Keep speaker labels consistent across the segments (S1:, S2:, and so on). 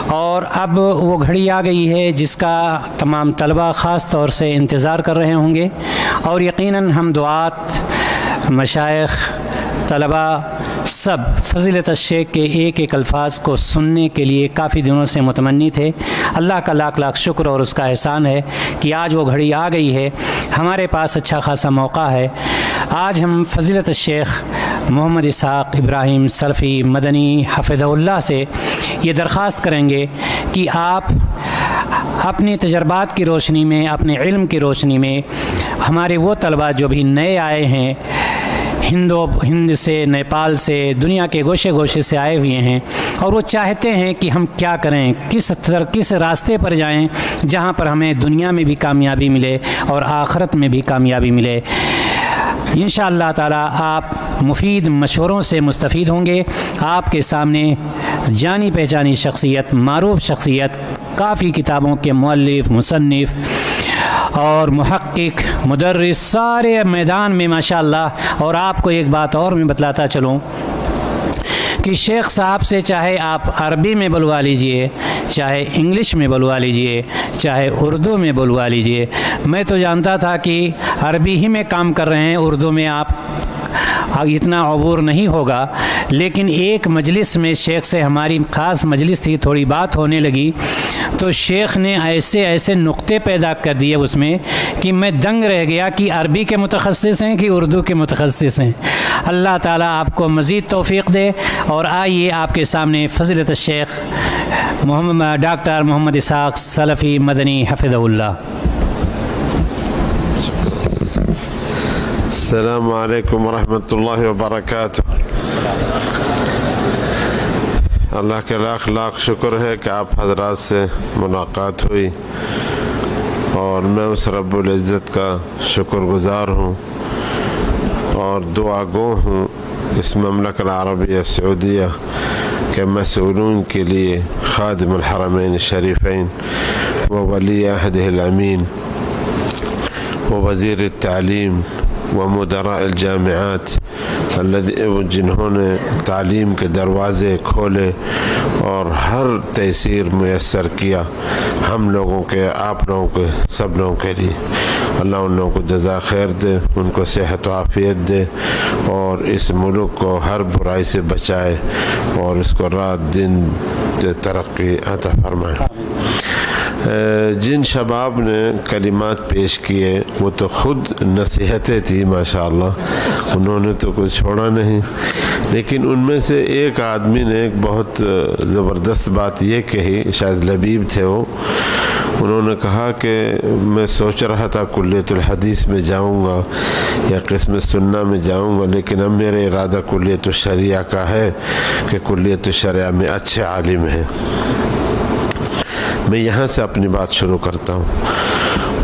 S1: اور اب وہ گھڑی آ گئی ہے جس کا تمام طلبہ خاص طور سے انتظار کر رہے ہوں گے، اور یقیناً ہم دعات، مشائخ، طلبہ سب فضیلت الشیخ کے ایک ایک الفاظ کو سننے کے لیے کافی دنوں سے متمنی تھے۔ اللہ کا لاکھ لاکھ شکر اور اس کا احسان ہے کہ آج وہ گھڑی آ گئی ہے، ہمارے پاس اچھا خاصا موقع ہے۔ آج ہم فضیلت الشیخ محمد اسحاق ابراہیم سلفی مدنی حفظہ اللہ سے یہ درخواست کریں گے کہ آپ اپنے تجربات کی روشنی میں، اپنے علم کی روشنی میں ہمارے وہ طلبہ جو بھی نئے آئے ہیں، ہند سے، نیپال سے، دنیا کے گوشے گوشے سے آئے ہوئے ہیں، اور وہ چاہتے ہیں کہ ہم کیا کریں، کس راستے پر جائیں جہاں پر ہمیں دنیا میں بھی کامیابی ملے اور آخرت میں بھی کامیابی ملے۔ انشاءاللہ تعالی آپ مفید مشوروں سے مستفید ہوں گے۔ آپ کے سامنے جانی پہچانی شخصیت، معروف شخصیت، کافی کتابوں کے مؤلف، مصنف اور محقق، مدرس، سارے میدان میں ماشاءاللہ۔ اور آپ کو ایک بات اور میں بتلاتا چلوں کہ شیخ صاحب سے چاہے آپ عربی میں بلوا لیجئے، چاہے انگلش میں بلوا لیجئے، چاہے اردو میں بلوا لیجئے۔ میں تو جانتا تھا کہ عربی ہی میں کام کر رہے ہیں، اردو میں آپ اتنا عبور نہیں ہوگا، لیکن ایک مجلس میں شیخ سے، ہماری خاص مجلس تھی، تھوڑی بات ہونے لگی تو شیخ نے ایسے ایسے نقطے پیدا کر دیے اس میں کہ میں دنگ رہ گیا کہ عربی کے متخصص ہیں کہ اردو کے متخصص ہیں۔ اللہ تعالیٰ آپ کو مزید توفیق دے۔ اور آئیے آپ کے سامنے فضیلت الشیخ ڈاکٹر محمد اسحاق سلفی مدنی حفظہ اللہ۔
S2: السلام علیکم ورحمۃ اللہ وبرکاتہ۔ اللہ کے لاکھ لاکھ شکر ہے کہ آپ حضرات سے ملاقات ہوئی، اور میں اس رب العزت کا شکر گزار ہوں اور دعا گو ہوں اس مملکت العربیہ سعودیہ کے مسؤولین کے لیے، خادم الحرمین الشریفین و ولی عہدہ الامین و وزیر التعلیم و مدراء الجامعات جنہوں نے تعلیم کے دروازے کھولے اور ہر تیسیر میسر کیا ہم لوگوں کے، آپ لوگوں کے، سب لوگوں کے لیے۔ اللہ ان لوگوں کو جزا خیر دے، ان کو صحت و عافیت دے، اور اس ملک کو ہر برائی سے بچائے، اور اس کو رات دن ترقی عطا فرمائے۔ جن شباب نے کلمات پیش کیے وہ تو خود نصیحتیں تھی ماشاءاللہ، انہوں نے تو کچھ چھوڑا نہیں، لیکن ان میں سے ایک آدمی نے ایک بہت زبردست بات یہ کہی، شاید لبیب تھے وہ، انہوں نے کہا کہ میں سوچ رہا تھا کلیت الحدیث میں جاؤں گا یا قسم سنہ میں جاؤں گا، لیکن اب میرا ارادہ کلیت الشریعہ کا ہے کہ کلیت الشریعہ میں اچھے عالم ہیں۔ میں یہاں سے اپنی بات شروع کرتا ہوں۔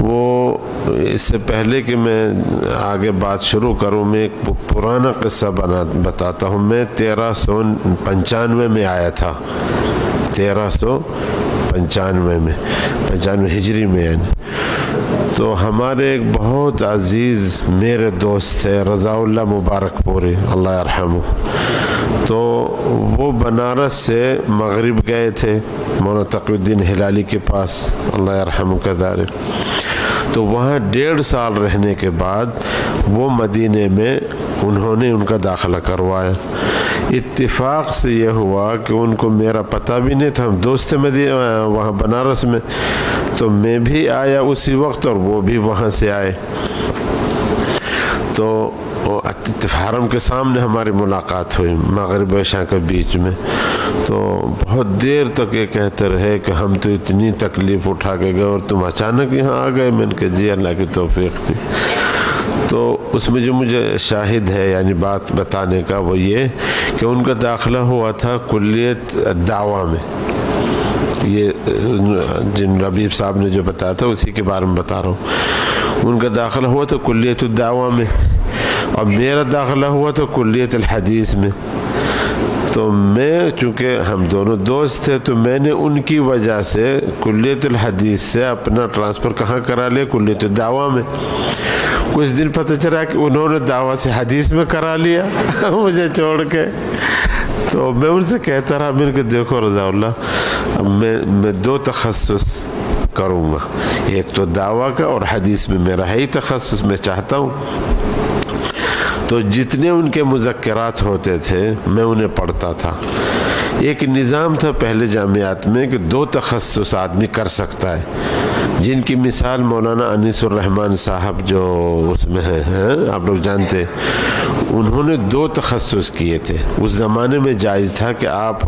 S2: وہ اس سے پہلے کہ میں آگے بات شروع کروں، میں ایک پرانا قصہ بتاتا ہوں۔ میں 1395 میں آیا تھا، 1395 میں، 95 ہجری میں یعنی۔ تو ہمارے ایک بہت عزیز میرے دوست تھے رضا اللہ مبارک پوری، اللہ یرحمہ، تو وہ بنارس سے مغرب گئے تھے مولانا تقی الدین ہلالی کے پاس، اللہ یرحمہ کذالک۔ تو وہاں 1.5 سال رہنے کے بعد وہ مدینے میں انہوں نے ان کا داخلہ کروایا۔ اتفاق سے یہ ہوا کہ ان کو میرا پتہ بھی نہیں تھا، ہم دوست تھے وہاں بنارس میں، تو میں بھی آیا اسی وقت اور وہ بھی وہاں سے آئے۔ تو حرم کے سامنے ہماری ملاقات ہوئی مغرب و عشاء کے بیچ میں۔ تو بہت دیر تک یہ کہتے رہے کہ ہم تو اتنی تکلیف اٹھا کے گئے اور تم اچانک یہاں آ گئے۔ میں نے کہا جی اللہ کی توفیق تھی۔ تو اس میں جو مجھے شاہد ہے یعنی بات بتانے کا وہ یہ کہ ان کا داخلہ ہوا تھا کلیت دعوہ میں۔ یہ جن ربیب صاحب نے جو بتایا تھا اسی کے بارے میں بتا رہا ہوں۔ ان کا داخلہ ہوا تھا کلیت الدعوہ میں، اور میرا داخلہ ہوا تھا کلیت الحدیث میں۔ تو میں چونکہ ہم دونوں دوست تھے تو میں نے ان کی وجہ سے کلیت الحدیث سے اپنا ٹرانسفر کہاں کرا لیا، کلیت الدعوہ میں۔ کچھ دن پتہ چلا کہ انہوں نے دعوہ سے حدیث میں کرا لیا مجھے چھوڑ کے۔ تو میں ان سے کہتا رہا میرے کہ دیکھو رضا اللہ میں 2 تخصص کروں گا، ایک تو دعویٰ کا اور حدیث میں میرا ہے ہی تخصص، میں چاہتا ہوں تو جتنے ان کے مذکرات ہوتے تھے میں انہیں پڑھتا تھا۔ ایک نظام تھا پہلے جامعات میں کہ 2 تخصص آدمی کر سکتا ہے، جن کی مثال مولانا انیس الرحمن صاحب جو اس میں ہیں آپ لوگ جانتے، انہوں نے 2 تخصص کیے تھے۔ اس زمانے میں جائز تھا کہ آپ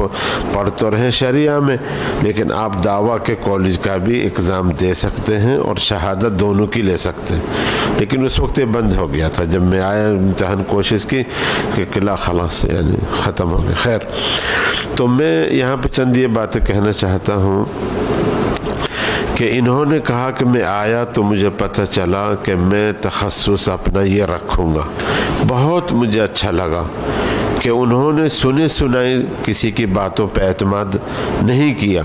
S2: پڑھ تو رہے شریعہ میں لیکن آپ دعویٰ کے کالج کا بھی اگزام دے سکتے ہیں اور شہادت دونوں کی لے سکتے ہیں، لیکن اس وقت یہ بند ہو گیا تھا۔ جب میں آیا امتحان کوشش کی کہ قلعہ خلاص یعنی ختم ہو گیا۔ خیر، تو میں یہاں پہ چند یہ باتیں کہنا چاہتا ہوں کہ انہوں نے کہا کہ میں آیا تو مجھے پتہ چلا کہ میں تخصص اپنا یہ رکھوں گا۔ بہت مجھے اچھا لگا کہ انہوں نے سنے سنائی کسی کی باتوں پہ اعتماد نہیں کیا،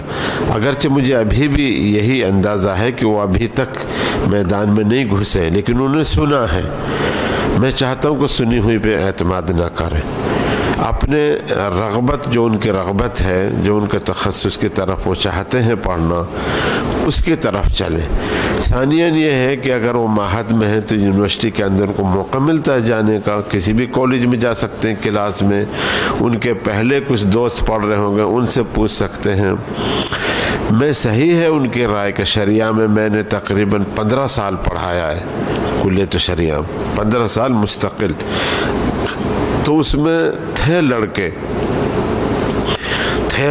S2: اگرچہ مجھے ابھی بھی یہی اندازہ ہے کہ وہ ابھی تک میدان میں نہیں گھسے، لیکن انہوں نے سنا ہے۔ میں چاہتا ہوں کہ سنی ہوئی پہ اعتماد نہ کریں، اپنے رغبت جو ان کی رغبت ہے، جو ان کے تخصص کی طرف وہ چاہتے ہیں پڑھنا، اس کی طرف چلیں۔ ثانیاً یہ ہے کہ اگر وہ معہد میں ہیں تو یونیورسٹی کے اندر ان کو موقع ملتا ہے جانے کا، کسی بھی کالج میں جا سکتے ہیں کلاس میں، ان کے پہلے کچھ دوست پڑھ رہے ہوں گے ان سے پوچھ سکتے ہیں۔ میں صحیح ہے ان کی رائے کہ شریعہ میں نے تقریباً 15 سال پڑھایا ہے، کلیت شریعہ 15 سال مستقل، تو اس میں تھے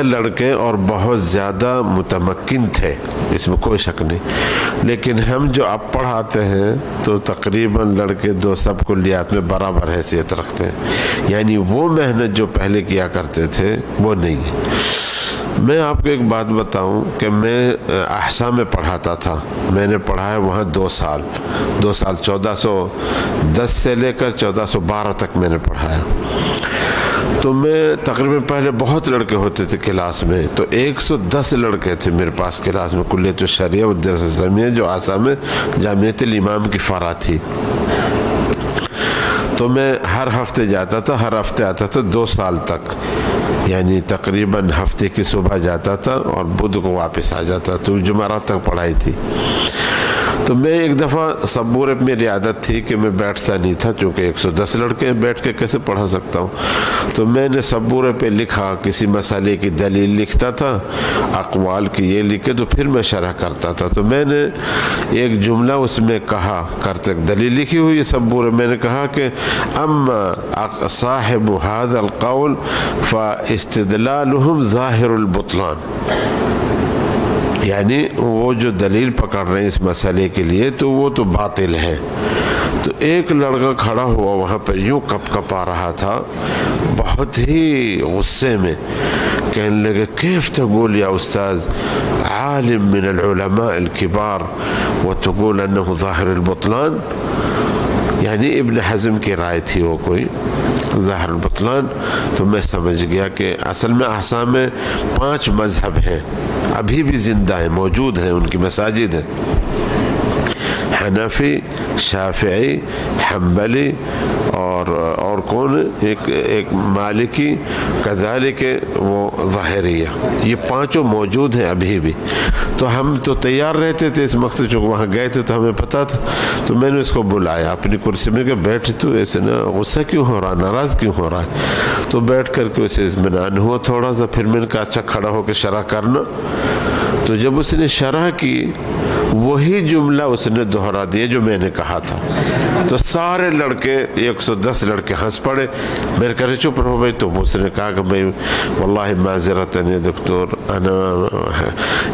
S2: لڑکے اور بہت زیادہ متمکن تھے، اس میں کوئی شک نہیں، لیکن ہم جو اب پڑھاتے ہیں تو تقریباً لڑکے 2 سب کلیات میں برابر حیثیت رکھتے ہیں، یعنی وہ محنت جو پہلے کیا کرتے تھے وہ نہیں۔ میں آپ کو ایک بات بتاؤں کہ میں احسا میں پڑھاتا تھا، میں نے پڑھایا وہاں 2 سال 1410 سے لے کر 1412 تک میں نے پڑھایا۔ تو میں تقریباً پہلے بہت لڑکے ہوتے تھے کلاس میں، تو 110 لڑکے تھے میرے پاس کلاس میں، کلیت الشریعہ والدراسات الاسلامیہ جو آسا میں جامعۃ الامام کی فرع تھی۔ تو میں ہر ہفتے جاتا تھا، ہر ہفتے آتا تھا 2 سال تک، یعنی تقریباً ہفتے کی صبح جاتا تھا اور بدھ کو واپس آ جاتا، تو جمعرات تک پڑھائی تھی۔ تو میں ایک دفعہ سبورے پہ میری عادت تھی کہ میں بیٹھتا نہیں تھا، چونکہ 110 لڑکے بیٹھ کے کیسے پڑھا سکتا ہوں، تو میں نے سبورے پہ لکھا، کسی مسئلے کی دلیل لکھتا تھا، اقوال کی یہ لکھے تو پھر میں شرح کرتا تھا۔ تو میں نے ایک جملہ اس میں کہا کرتے، دلیل لکھی ہوئی سبورے، میں نے کہا کہ اما صاحب هذا القول فاستدلالهم ظاہر البطلان، یعنی وہ جو دلیل پکڑ رہے ہیں اس مسئلے کے لیے تو وہ تو باطل ہے۔ تو ایک لڑکا کھڑا ہوا وہاں پر یوں کپ آ رہا تھا بہت ہی غصے میں، کہنے لگے کیف تقول یا استاذ عالم من العلماء الكبار وتقول انه ظاہر البطلان، یعنی ابن حزم کی رائے تھی وہ کوئی ظاہر البطلان۔ تو میں سمجھ گیا کہ اصل میں احسا میں 5 مذہب ہیں، ابھی بھی زندہ ہیں، موجود ہیں، ان کی مساجد ہیں، حنفی، شافعی، حنبلی اور کون ایک مالکی، کذالک وہ ظاہریہ، یہ 5 موجود ہیں ابھی بھی۔ تو ہم تو تیار رہتے تھے اس مقصد، چونکہ وہاں گئے تھے تو ہمیں پتہ تھا، تو میں نے اس کو بلایا اپنی کرسی میں کہ بیٹھ، تو ایسے نا غصہ کیوں ہو رہا، ناراض کیوں ہو رہا ہے؟ تو بیٹھ کر کے اسے اطمینان ہوا تھوڑا سا، پھر میں نے کہا اچھا کھڑا ہو کے شرح کرنا۔ تو جب اس نے شرح کی وہی جملہ اس نے دہرا دیا جو میں نے کہا تھا، تو سارے لڑکے 110 لڑکے ہنس پڑے۔ میں نے کہا چپ رہو بھائی، تو اس نے کہا کہ بھائی واللہ معذرتاً یا دکتور، انا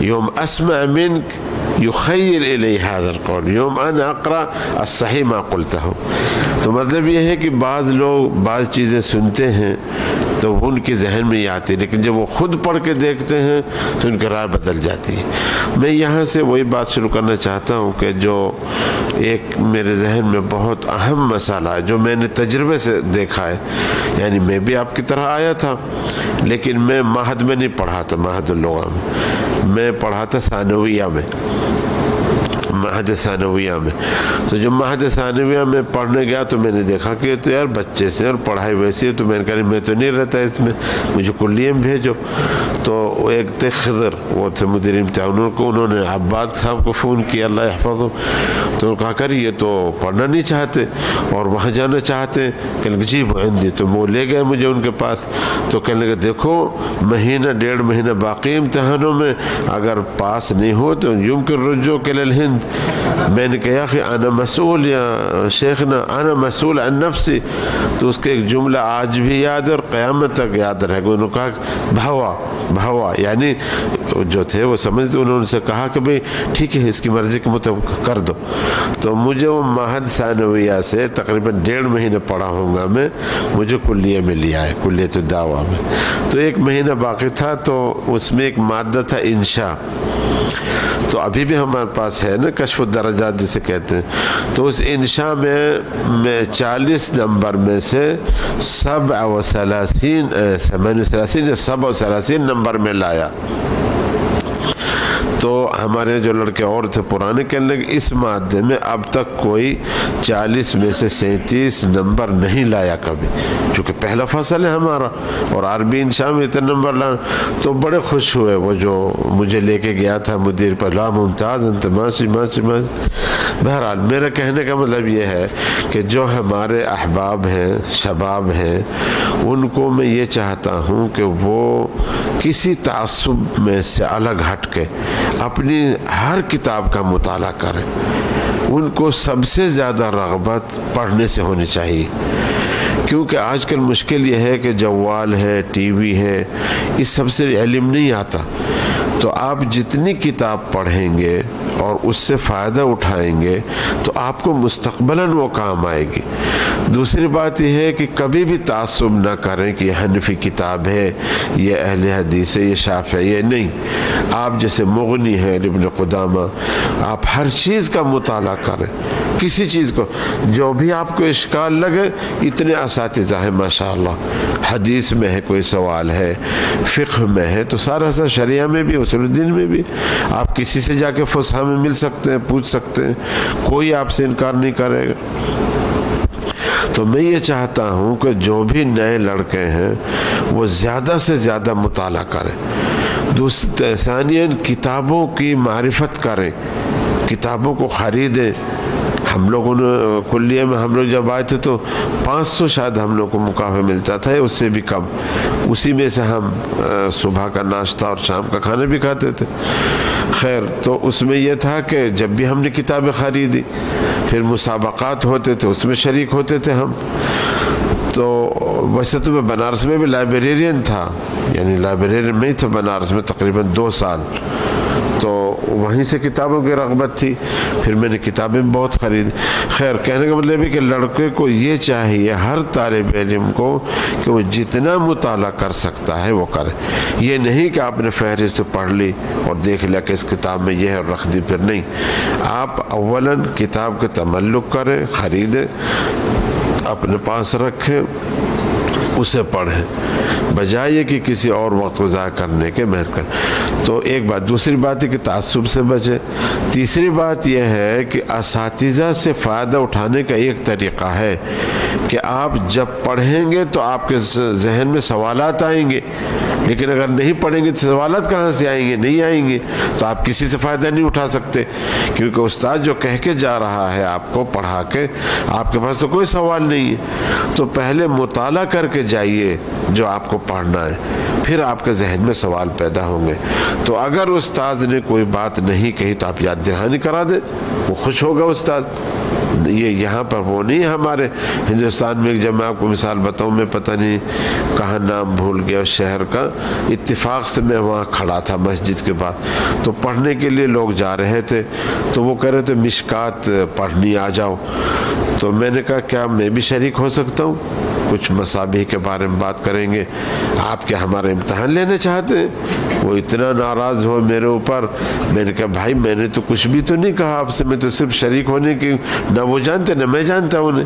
S2: یوم اسمع منک یخیل الی هذا القول یوم انا اقرا الصحیح ما قلته۔ تو مطلب یہ ہے کہ بعض لوگ بعض چیزیں سنتے ہیں تو ان کے ذہن میں یہ آتی، لیکن جب وہ خود پڑھ کے دیکھتے ہیں تو ان کی رائے بدل جاتی ہے۔ میں یہاں سے وہی بات شروع کرنا چاہتا ہوں کہ جو ایک میرے ذہن میں بہت اہم مسئلہ ہے جو میں نے تجربے سے دیکھا ہے، یعنی میں بھی آپ کی طرح آیا تھا لیکن میں معہد میں نہیں پڑھا تھا، معہد اللغہ میں پڑھا تھا ثانویہ میں، معہد ثانویہ میں. تو جب معہد ثانویہ میں پڑھنے گیا تو میں نے دیکھا کہ تو یار بچے سے اور پڑھائی ویسی ہے. تو میں نے کہا میں تو نہیں رہتا اس میں, مجھے کلیے میں بھیجو. تو ایک تھے خضر, وہ تھے مدیر امتحان, انہوں نے عباد صاحب کو فون کیا, اللہ یحفظہ. تو انہوں نے کہا کر یہ تو پڑھنا نہیں چاہتے اور وہاں جانا چاہتے. کہنے لگے جی بہندی. تو وہ لے گئے مجھے ان کے پاس. تو کہنے لگے دیکھو مہینہ 1.5 مہینہ باقی امتحانوں میں, اگر پاس نہیں ہو تو یمکن رجوع الی الہند. میں نے کہا کہ انا مسئول یا شیخنا, انا مسئول عن نفسی. تو اس کے ایک جملہ آج بھی یاد ہے اور قیامت تک یاد رہے گا. انہوں نے کہا بھوا یعنی جو تھے وہ سمجھتے, انہوں نے سے کہا کہ بھئی ٹھیک ہے اس کی مرضی کے مطابق کر دو. تو مجھے وہ معہد ثانویہ سے تقریباً 1.5 مہینہ پڑھا ہوں گا میں, مجھے کلیہ میں لیا ہے, کلیۃ الدعوہ میں. تو 1 مہینہ باقی تھا. تو اس میں ایک مادہ تھا انشاء. تو ابھی بھی ہمارے پاس ہے نا کشف الدرجات جسے کہتے ہیں. تو اس انشاء میں 40 نمبر میں سے 37 نمبر میں لایا. تو ہمارے جو لڑکے اور تھے پرانے کہنے لگے اس مادے میں اب تک کوئی 40 میں سے 37 نمبر نہیں لایا کبھی, چونکہ پہلا فصل ہے ہمارا اور عربی انشاء میں اتنے نمبر لانا. تو بڑے خوش ہوئے وہ جو مجھے لے کے گیا تھا مدیر پر, لا ممتاز انت ماشی. بہرحال میرا کہنے کا مطلب یہ ہے کہ جو ہمارے احباب ہیں, شباب ہیں, ان کو میں یہ چاہتا ہوں کہ وہ کسی تعصب میں سے الگ ہٹ کے اپنی ہر کتاب کا مطالعہ کریں. ان کو سب سے زیادہ رغبت پڑھنے سے ہونی چاہیے, کیونکہ آج کل مشکل یہ ہے کہ جوال ہے, ٹی وی ہے, اس سب سے علم نہیں آتا. تو آپ جتنی کتاب پڑھیں گے اور اس سے فائدہ اٹھائیں گے تو آپ کو مستقبلاً وہ کام آئے گی. دوسری بات یہ ہے کہ کبھی بھی تعصب نہ کریں کہ یہ حنفی کتاب ہے, یہ اہل حدیث ہے, یہ شافعی ہے. نہیں, آپ جیسے مغنی ہے ابن قدامہ, آپ ہر چیز کا مطالعہ کریں, کسی چیز کو جو بھی آپ کو اشکال لگے. اتنے اساتذہ ہیں ماشاءاللہ, حدیث میں ہے کوئی سوال ہے, فقہ میں ہے, تو سارا شریعہ میں بھی, اصول الدین میں بھی آپ کسی سے جا کے فصحا میں مل سکتے ہیں, پوچھ سکتے ہیں, کوئی آپ سے انکار نہیں کرے گا. تو میں یہ چاہتا ہوں کہ جو بھی نئے لڑکے ہیں وہ زیادہ سے زیادہ مطالعہ کریں. ثانیاً کتابوں کی معرفت کریں, کتابوں کو خریدیں. ہم لوگوں نے کلیہ میں ہم لوگ جب آئے تھے تو 500 شاید ہم لوگ کو مکافع ملتا تھا, اس سے بھی کم. اسی میں سے ہم صبح کا ناشتہ اور شام کا کھانا بھی کھاتے تھے. خیر, تو اس میں یہ تھا کہ جب بھی ہم نے کتابیں خریدی پھر مسابقات ہوتے تھے, اس میں شریک ہوتے تھے ہم. تو ویسے تو میں بنارس میں بھی لائبریرین تھا, یعنی لائبریرین میں ہی تھا بنارس میں تقریباً 2 سال. تو وہیں سے کتابوں کی رغبت تھی, پھر میں نے کتابیں بہت خریدی. خیر, کہنے کا مطلب ہے کہ لڑکے کو یہ چاہیے, ہر طالب علم کو, کہ وہ جتنا مطالعہ کر سکتا ہے وہ کرے. یہ نہیں کہ آپ نے فہرست پڑھ لی اور دیکھ لیا کہ اس کتاب میں یہ ہے اور رکھ دی, پھر نہیں. آپ اولاً کتاب کے تملک کریں, خریدیں, اپنے پاس رکھیں, اسے پڑھیں, بجائے کہ کسی اور وقت کو ضائع کرنے کے محنت کریں. تو ایک بات. دوسری بات ہے کہ تعصب سے بچے. تیسری بات یہ ہے کہ اساتذہ سے فائدہ اٹھانے کا ایک طریقہ ہے کہ آپ جب پڑھیں گے تو آپ کے ذہن میں سوالات آئیں گے, لیکن اگر نہیں پڑھیں گے تو سوالات کہاں سے آئیں گے؟ نہیں آئیں گے. تو آپ کسی سے فائدہ نہیں اٹھا سکتے, کیونکہ استاد جو کہہ کے جا رہا ہے آپ کو پڑھا کے, آپ کے پاس تو کوئی سوال نہیں ہے. تو پہلے مطالعہ کر کے جائیے جو آپ کو پڑھنا ہے, پھر آپ کے ذہن میں سوال پیدا ہوں گے. تو اگر استاد نے کوئی بات نہیں کہی تو آپ یاد دہانی کرا دیں, وہ خوش ہوگا استاد. یہ یہاں پر وہ نہیں. ہمارے ہندوستان میں جب میں آپ کو مثال بتاؤں, میں پتہ نہیں کہاں نام بھول گیا اس شہر کا, اتفاق سے میں وہاں کھڑا تھا مسجد کے بعد, تو پڑھنے کے لیے لوگ جا رہے تھے, تو وہ کہہ رہے تھے مشکات پڑھنی آ جاؤ. تو میں نے کہا کیا میں بھی شریک ہو سکتا ہوں, کچھ مصابیح کے بارے میں بات کریں گے. آپ کیا ہمارا امتحان لینا چاہتے ہیں؟ وہ اتنا ناراض ہو میرے اوپر. میں نے کہا بھائی میں نے تو کچھ بھی تو نہیں کہا آپ سے, میں تو صرف شریک ہونے کی, نہ وہ جانتے نہ میں جانتا انہیں.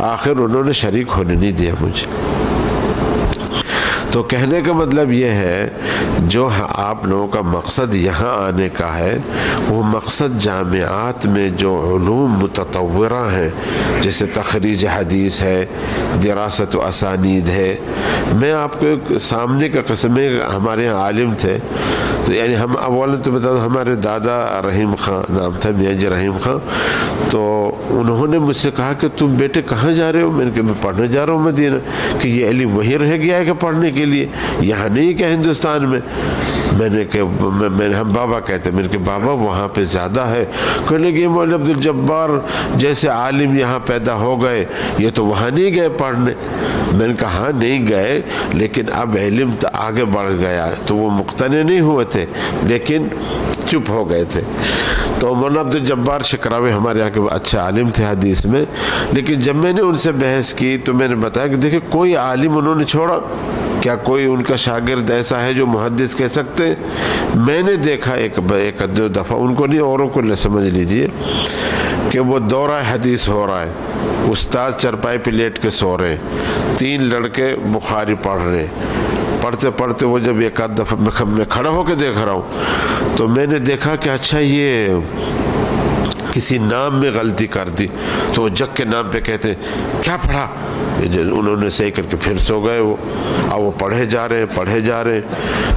S2: آخر انہوں نے شریک ہونے نہیں دیا مجھے. تو کہنے کا مطلب یہ ہے جو آپ لوگوں کا مقصد یہاں آنے کا ہے وہ مقصد جامعات میں جو علوم متطورہ ہیں جیسے تخریج حدیث ہے، دراست و اسانید ہے. میں آپ کو ایک سامنے کا قسم ہمارے یہاں عالم تھے، تو یعنی ہم اولا تو بتا دوں ہمارے دادا رحیم خان نام تھا، میاں جی رحیم خان. تو انہوں نے مجھ سے کہا کہ تم بیٹے کہاں جا رہے ہو؟ میں نے کہا میں پڑھنے جا رہا ہوں مدینہ. کہ یہ علم وہیں رہ گیا ہے کہ پڑھنے کے لیے، یہاں نہیں کہ ہندوستان میں. میں نے کہا ہم بابا کہتے ہیں. میں نے کہا بابا وہاں پہ زیادہ ہے. کہنے لگے مولوی عبدالجبار جیسے عالم یہاں پیدا ہو گئے، یہ تو وہاں نہیں گئے پڑھنے. میں نے کہا ہاں نہیں گئے، لیکن اب علم تو آگے بڑھ گیا. تو وہ مقتنع نہیں ہوئے تھے لیکن چپ ہو گئے تھے. تو مولانا عبدالجبار شکراوی ہمارے یہاں کے اچھے عالم تھے حدیث میں. لیکن جب میں نے ان سے بحث کی تو میں نے بتایا کہ دیکھیں کوئی عالم انہوں نے چھوڑا کیا؟ کوئی ان کا شاگرد ایسا ہے جو محدث کہہ سکتے ہیں؟ میں نے دیکھا ایک دو دفعہ، ان کو نہیں اوروں کو سمجھ لیجئے، کہ وہ دورہ حدیث ہو رہا ہے، استاد چرپائی پہ لیٹ کے سو رہے ہیں، 3 لڑکے بخاری پڑھ رہے ہیں. پڑھتے پڑھتے وہ جب ایک آدھ دفعہ میں کھڑا ہو کے دیکھ رہا ہوں تو میں نے دیکھا کہ اچھا یہ کسی نام میں غلطی کر دی. تو وہ جگ کے نام پہ کہتے کیا پڑھا؟ انہوں نے صحیح کر کے پھر سو گئے. وہ پڑھے جا رہے ہیں.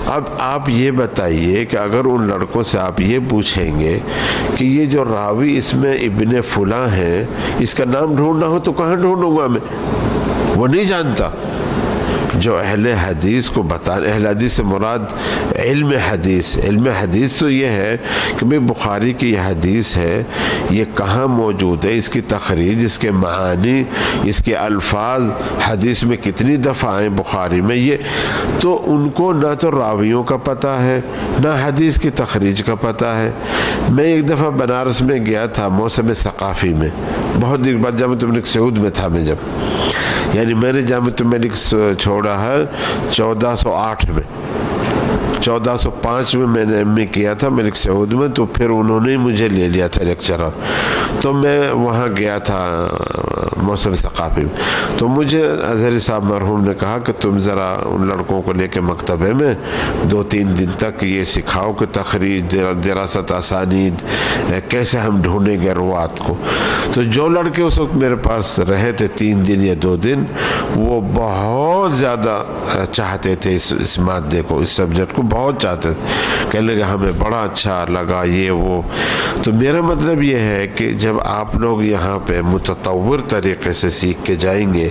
S2: اب آپ یہ بتائیے کہ اگر ان لڑکوں سے آپ یہ پوچھیں گے کہ یہ جو راوی اس میں ابن فلاں ہے، اس کا نام ڈھونڈنا ہو تو کہاں ڈھونڈوں گا میں؟ وہ نہیں جانتا. جو اہل حدیث کو بتانا، اہل حدیث سے مراد علم حدیث تو یہ ہے کہ بھئی بخاری کی یہ حدیث ہے، یہ کہاں موجود ہے، اس کی تخریج، اس کے معانی، اس کے الفاظ حدیث میں کتنی دفعہ آئیں بخاری میں. یہ تو ان کو نہ تو راویوں کا پتہ ہے نہ حدیث کی تخریج کا پتہ ہے. میں ایک دفعہ بنارس میں گیا تھا موسم ثقافی میں، بہت دن بعد جامعۃ الملک سعود میں تھا میں جب، یعنی میں نے جامعۃ الملک چھوڑا ہے 1408 میں، 1405 میں میں نے ایم اے کیا تھا ملک سعود میں. تو پھر انہوں نے مجھے لے لیا تھا لیکچرر. تو میں وہاں گیا تھا موسم ثقافی میں. تو مجھے اظہری صاحب مرحوم نے کہا کہ تم ذرا ان لڑکوں کو لے کے مکتبے میں 2-3 دن تک یہ سکھاؤ کہ تخریج، دراست اسانید کیسے ہم ڈھونڈیں گے روات کو. تو جو لڑکے اس وقت میرے پاس رہے تھے 3 دن یا 2 دن، وہ بہت زیادہ چاہتے تھے اس مادے کو، اس سبجیکٹ کو بہت چاہتے تھے. کہنے لگے ہمیں بڑا اچھا لگا یہ وہ. تو میرا مطلب یہ ہے کہ جب آپ لوگ یہاں پہ متطور طریقے سے سیکھ کے جائیں گے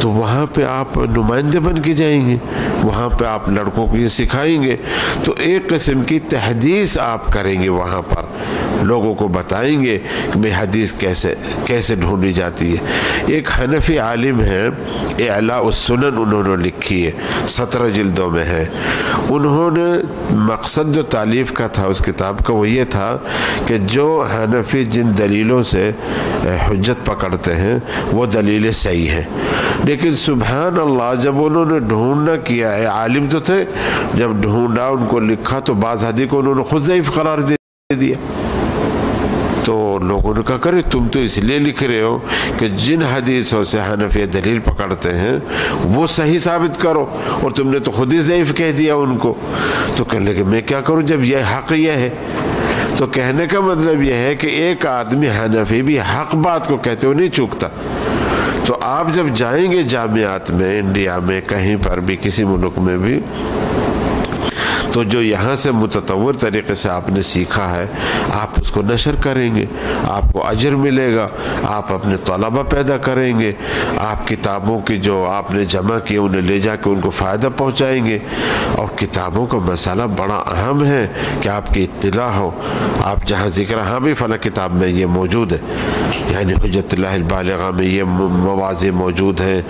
S2: تو وہاں پہ آپ نمائندے بن کے جائیں گے، وہاں پہ آپ لڑکوں کو یہ سکھائیں گے. تو ایک قسم کی تحدیث آپ کریں گے، وہاں پر لوگوں کو بتائیں گے کہ بھئی حدیث کیسے ڈھونڈی جاتی ہے. ایک حنفی عالم ہے، اعلاء السنن انہوں نے لکھی ہے، 17 جلدوں میں ہے. انہوں نے مقصد جو تالیف کا تھا اس کتاب کا وہ یہ تھا کہ جو حنفی جن دلیلوں سے حجت پکڑتے ہیں وہ دلیلیں صحیح ہیں، لیکن سبحان اللہ جب انہوں نے ڈھونڈنا کیا ہے، عالم تو تھے، جب ڈھونڈا ان کو لکھا تو بعض حدیث کو انہوں نے خود ضعیف قرار دے دیا. تو لوگوں نے کہا کرے تم تو اس لیے لکھ رہے ہو کہ جن حدیثوں سے حنفی دلیل پکڑتے ہیں وہ صحیح ثابت کرو، اور تم نے تو خود ہی ضعیف کہہ دیا ان کو. تو کہنے لگے میں کیا کروں جب یہ حق یہ ہے. تو کہنے کا مطلب یہ ہے کہ ایک آدمی حنفی بھی حق بات کو کہتے ہوئے نہیں چوکتا. تو آپ جب جائیں گے جامعات میں، انڈیا میں کہیں پر بھی، کسی ملک میں بھی، تو جو یہاں سے متطور طریقے سے آپ نے سیکھا ہے آپ اس کو نشر کریں گے، آپ کو اجر ملے گا، آپ اپنے طلبہ پیدا کریں گے، آپ کتابوں کی جو آپ نے جمع کی انہیں لے جا کے ان کو فائدہ پہنچائیں گے. اور کتابوں کا مسئلہ بڑا اہم ہے کہ آپ کی اطلاع ہو. آپ جہاں ذکر ہاں بھی فلاں کتاب میں یہ موجود ہے، یعنی حجت اللہ البالغہ میں یہ مواضع موجود ہیں،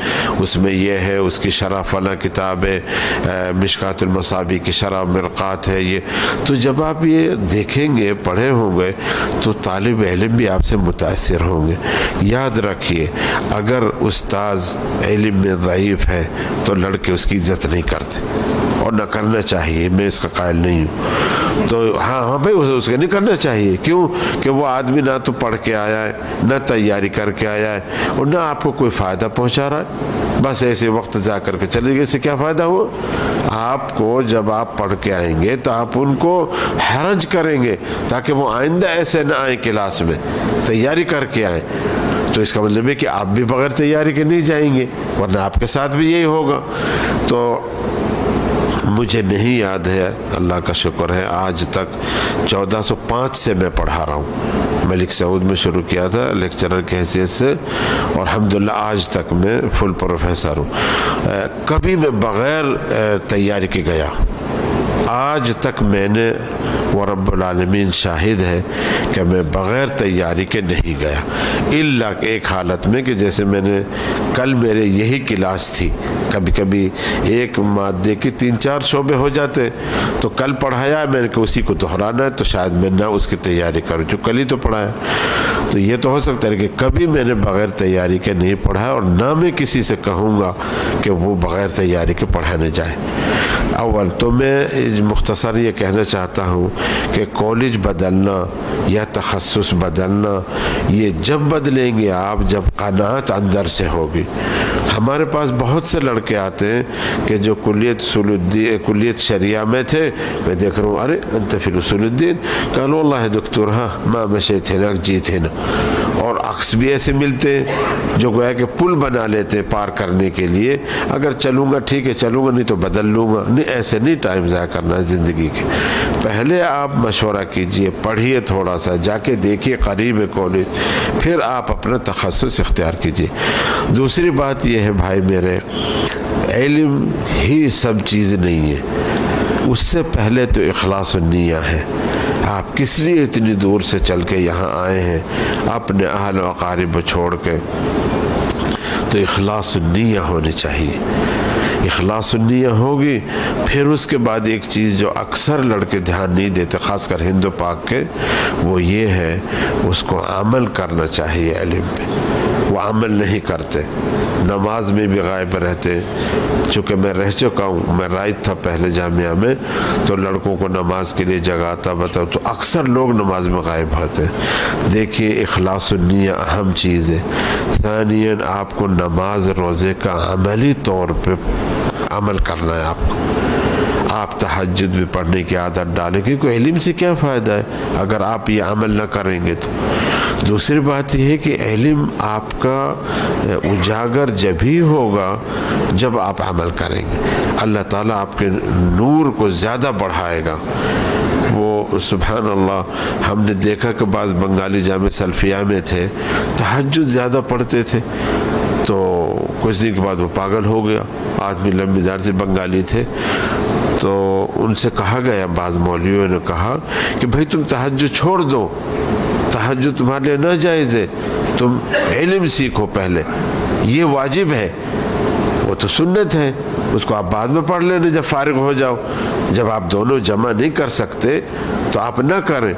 S2: اس میں یہ ہے، اس کی شرح فلاں کتاب ہے، مشکات المصابیح کی شرح مرقات ہے. یہ تو جب آپ یہ دیکھیں گے، پڑھے ہوں گے، تو طالب علم بھی آپ سے متاثر ہوں گے. یاد رکھیے اگر استاذ علم میں ضعیف ہے تو لڑکے اس کی عزت نہیں کرتے، اور نہ کرنا چاہیے، میں اس کا قائل نہیں ہوں۔ تو ہاں بھائی اس کا نہیں کرنا چاہیے، کیوں کہ وہ آدمی نہ تو پڑھ کے آیا ہے، نہ تیاری کر کے آیا ہے، اور نہ آپ کو کوئی فائدہ پہنچا رہا ہے، بس ایسے وقت ضائع کر کے چلے گئے، اس سے کیا فائدہ ہوا؟ آپ کو جب آپ پڑھ کے آئیں گے تو آپ ان کو حرج کریں گے تاکہ وہ آئندہ ایسے نہ آئیں کلاس میں، تیاری کر کے آئیں۔ تو اس کا مطلب ہے کہ آپ بھی بغیر تیاری کے نہیں جائیں گے، ورنہ آپ کے ساتھ بھی یہی ہوگا۔ تو مجھے نہیں یاد ہے، اللہ کا شکر ہے، آج تک 1405 سے میں پڑھا رہا ہوں۔ ملک سعود میں شروع کیا تھا لیکچرر کی حیثیت سے، اور الحمدللہ آج تک میں فل پروفیسر ہوں۔ کبھی میں بغیر تیاری کے گیا، آج تک میں نے، وہ رب العالمین شاہد ہے کہ میں بغیر تیاری کے نہیں گیا، الا ایک حالت میں کہ جیسے میں نے کل میرے یہی کلاس تھی، کبھی کبھی ایک مادے کے 3-4 شعبے ہو جاتے، تو کل پڑھایا میں نے کہ اسی کو دہرانا ہے، تو شاید میں نہ اس کی تیاری کروں جو کل ہی تو پڑھایا۔ تو یہ تو ہو سکتا ہے کہ کبھی میں نے بغیر تیاری کے نہیں پڑھا، اور نہ میں کسی سے کہوں گا کہ وہ بغیر تیاری کے پڑھانے جائے۔ اول تو میں مختصر یہ کہنا چاہتا ہوں کہ کالج بدلنا یا تخصص بدلنا یہ جب بدلیں گے آپ جب قناعت اندر سے ہوگی۔ ہمارے پاس بہت سے لڑکے آتے ہیں کہ جو کلیت شریعہ میں تھے، میں دیکھ رہا ہوں ارے انت فی اصول الدین، قالوا واللہ دکتور ہاں ما مشیت ہنا جیت ہنا، اور عکس بھی ایسے ملتے ہیں جو گویا کہ پل بنا لیتے پار کرنے کے لیے، اگر چلوں گا ٹھیک ہے چلوں گا، نہیں تو بدل لوں گا، نہیں ایسے نہیں ٹائم ضائع کرنا ہے زندگی کے۔ پہلے آپ مشورہ کیجئے، پڑھیے تھوڑا سا، جا کے دیکھیے قریب ہے کالج، پھر آپ اپنا تخصص اختیار کیجئے۔ دوسری بات یہ ہے بھائی میرے، علم ہی سب چیز نہیں ہے، اس سے پہلے تو اخلاص النیہ ہے۔ آپ کس لیے اتنی دور سے چل کے یہاں آئے ہیں اپنے اہل و اقارب چھوڑ کے؟ تو اخلاص النیہ ہونی چاہیے۔ اخلاص النیہ ہوگی، پھر اس کے بعد ایک چیز جو اکثر لڑکے دھیان نہیں دیتے، خاص کر ہند و پاک کے، وہ یہ ہے اس کو عمل کرنا چاہیے علم پہ۔ وہ عمل نہیں کرتے، نماز میں بھی غائب رہتے۔ چونکہ میں رہ چکا ہوں، میں رائد تھا پہلے جامعہ میں، تو لڑکوں کو نماز کے لیے جگاتا بتاؤ تو اکثر لوگ نماز میں غائب ہوتے۔ دیکھیے اخلاص النیہ اہم چیز ہے۔ ثانیاً آپ کو نماز روزے کا عملی طور پہ عمل کرنا ہے۔ آپ تہجد بھی پڑھنے کی عادت ڈالیں، کیونکہ علم سے کیا فائدہ ہے اگر آپ یہ عمل نہ کریں گے تو۔ دوسری بات یہ ہے کہ علم آپ کا اجاگر جب ہی ہوگا جب آپ عمل کریں گے، اللہ تعالیٰ آپ کے نور کو زیادہ بڑھائے گا۔ وہ سبحان اللہ، ہم نے دیکھا کہ بعض بنگالی جامع سلفیہ میں تھے، تہجد زیادہ پڑھتے تھے، تو کچھ دن کے بعد وہ پاگل ہو گیا۔ آدمی لمبی دار سے بنگالی تھے، تو ان سے کہا گیا، بعض مولویوں نے کہا کہ بھائی تم تہجد چھوڑ دو، تہجد تمہارے لیے ناجائز ہے، تم علم سیکھو پہلے، یہ واجب ہے، وہ تو سنت ہے، اس کو آپ بعد میں پڑھ لینا جب فارغ ہو جاؤ۔ جب آپ دونوں جمع نہیں کر سکتے تو آپ نہ کریں۔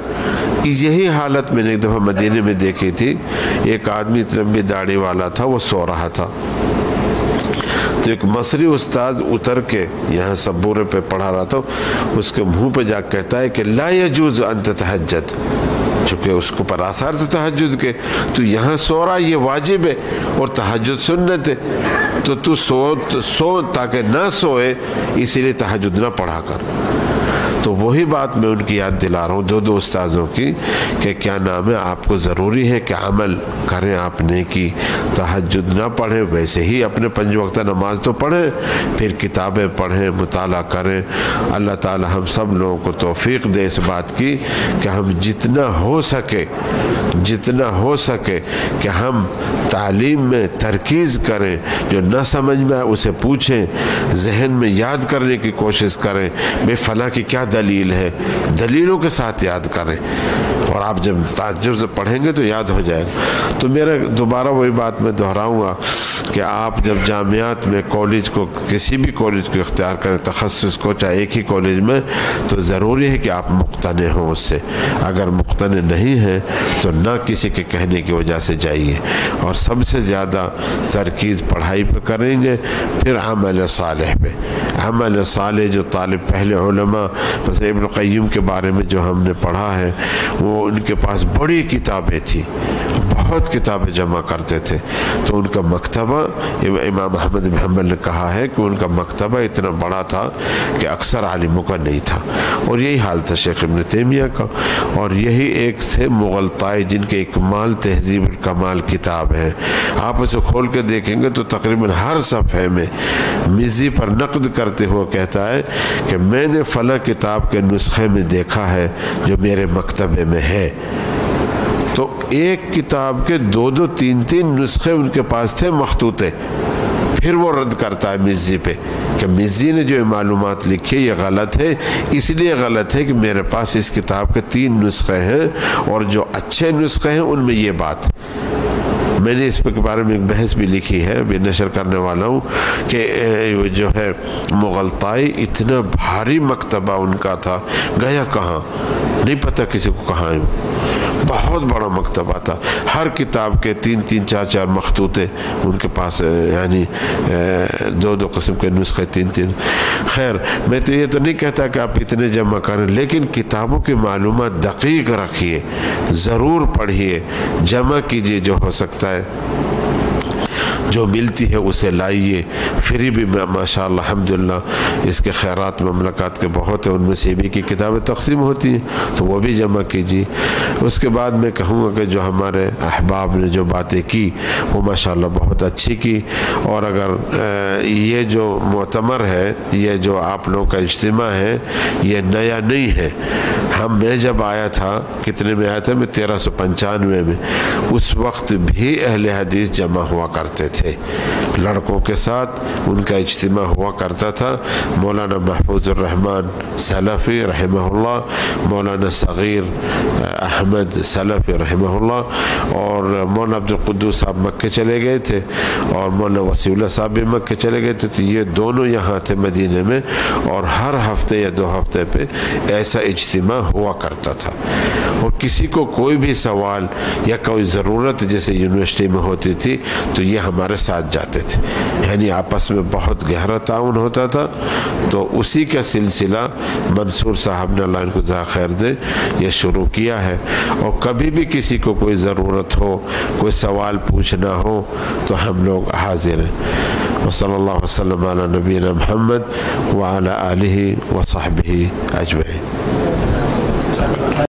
S2: یہی حالت میں نے ایک دفعہ مدینے میں دیکھی تھی، ایک آدمی لمبی داڑھی والا تھا، وہ سو رہا تھا، تو ایک مصری استاد اتر کے یہاں سبورے پہ پڑھا رہا تھا، اس کے منہ پہ جا کہتا ہے کہ لا یجوز ان تتہجد، چونکہ اس کو پر آثار تھے تہجد کے، تو یہاں سو رہا یہ واجب ہے اور تہجد سنت ہے، تو سو تاکہ نہ سوئے، اسی لیے تہجد نہ پڑھا کر۔ تو وہی بات میں ان کی یاد دلا رہا ہوں، دو استاذوں کی، کہ کیا نام ہے، آپ کو ضروری ہے کہ عمل کریں، آپ نے کی تہجد نہ پڑھیں، ویسے ہی اپنے 5 وقتہ نماز تو پڑھیں، پھر کتابیں پڑھیں، مطالعہ کریں۔ اللہ تعالی ہم سب لوگوں کو توفیق دے اس بات کی کہ ہم جتنا ہو سکے کہ ہم تعلیم میں ترکیز کریں، جو نہ سمجھ میں آئے اسے پوچھیں، ذہن میں یاد کرنے کی کوشش کریں، بے فلاں کی کیا دلیل ہے، دلیلوں کے ساتھ یاد کریں، اور آپ جب تعجب سے پڑھیں گے تو یاد ہو جائے گا۔ تو میرا دوبارہ وہی بات میں دہراؤں گا کہ آپ جب جامعات میں کالج کو، کسی بھی کالج کو اختیار کریں، تخصص کو، چاہے ایک ہی کالج میں، تو ضروری ہے کہ آپ مقتنع ہوں اس سے۔ اگر مقتنع نہیں ہیں تو نہ کسی کے کہنے کی وجہ سے جائیے، اور سب سے زیادہ ترکیز پڑھائی پہ کریں گے، پھر عمل صالح پہ۔ عمل صالح جو طالب پہلے علماء مثلا ابن قیم کے بارے میں جو ہم نے پڑھا ہے، وہ ان کے پاس بڑی کتابیں تھیں، بہت کتابیں جمع کرتے تھے، تو ان کا مکتبہ امام احمد بن حنبل نے کہا ہے کہ ان کا مکتبہ اتنا بڑا تھا کہ اکثر عالموں کا نہیں تھا، اور یہی حال تھا شیخ ابن تیمیہ کا. اور یہی ایک تھے مغلطائی جن کے اکمال تہذیب الکمال کتاب ہے، آپ اسے کھول کے دیکھیں گے تو تقریباً ہر صفحے میں مزی پر نقد کرتے ہوئے کہتا ہے کہ میں نے فلاں کتاب کے نسخے میں دیکھا ہے جو میرے مکتبے میں ہے. تو ایک کتاب کے 2 3 نسخے ان کے پاس تھے مخطوطے. پھر وہ رد کرتا ہے مزی پہ کہ مزی نے جو معلومات لکھی یہ غلط ہے، اس لیے غلط ہے کہ میرے پاس اس کتاب کے 3 نسخے ہیں، اور جو اچھے نسخے ہیں ان میں یہ بات. میں نے اس کے بارے میں ایک بحث بھی لکھی ہے، بھی نشر کرنے والا ہوں، کہ جو ہے مغلطائی اتنا بھاری مکتبہ ان کا تھا، گیا کہاں نہیں پتہ کسی کو کہاں ہے. بہت بڑا مکتبہ تھا، ہر کتاب کے 3 4 مخطوطے ان کے پاس، یعنی 2 قسم کے نسخے 3. خیر، میں تو یہ تو نہیں کہتا کہ آپ اتنے جمع کریں، لیکن کتابوں کی معلومات دقیق رکھیے، ضرور پڑھیے، جمع کیجیے جو ہو سکتا ہے، جو ملتی ہے اسے لائیے. فری بھی ماشاءاللہ الحمدللہ اس کے خیرات مملکات کے بہت ہیں، ان میں سے بھی کی کتابیں تقسیم ہوتی ہیں، تو وہ بھی جمع کیجیے. اس کے بعد میں کہوں گا کہ جو ہمارے احباب نے جو باتیں کی وہ ماشاءاللہ بہت اچھی کی. اور اگر یہ جو معتمر ہے، یہ جو آپ لوگوں کا اجتماع ہے، یہ نیا نہیں ہے. میں جب آیا تھا، کتنے میں آیا تھا میں 1395 میں، اس وقت بھی اہل حدیث جمع ہوا کرتے تھے، لڑکوں کے ساتھ ان کا اجتماع ہوا کرتا تھا. مولانا محفوظ الرحمن سلفی رحمہ اللہ، مولانا صغیر احمد سلفی رحمہ اللہ، اور مولانا عبد القدوس صاحب مکے چلے گئے تھے، اور مولانا وسیع اللہ صاحب بھی مکے چلے گئے تھے. تو یہ دونوں یہاں تھے مدینے میں، اور ہر ہفتے یا 2 ہفتے پہ ایسا اجتماع ہوا کرتا تھا. اور کسی کو کوئی بھی سوال یا کوئی ضرورت جیسے یونیورسٹی میں ہوتی تھی تو یہ ہمارے ساتھ جاتے تھے، یعنی آپس میں بہت گہرا تعاون ہوتا تھا. تو اسی کا سلسلہ منصور صاحب نے، اللہ ان کو جزائے خیر دے، یہ شروع کیا ہے. اور کبھی بھی کسی کو کوئی ضرورت ہو، کوئی سوال پوچھنا ہو تو ہم لوگ حاضر ہیں. وصلی اللہ وسلم علی نبینا محمد وعلی آلہ وصحبہ اجمعین.